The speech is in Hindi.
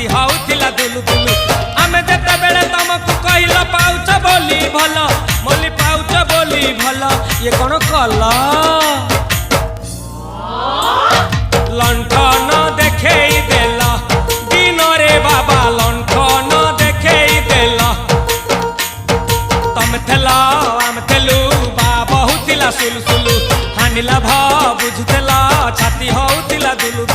छाती होउथिला दुलु दुलु आमे जते बेले तुमको कहिला पाउच बोली भलो मोली पाउच बोली भलो ये कोन कला लंठन देखेई देला दिन रे बाबा लंठन देखेई देला तम थेला आम थेलु बाबा होतिला सुलु सुलु हानिला भा बुझतेला छाती होतिला दुलु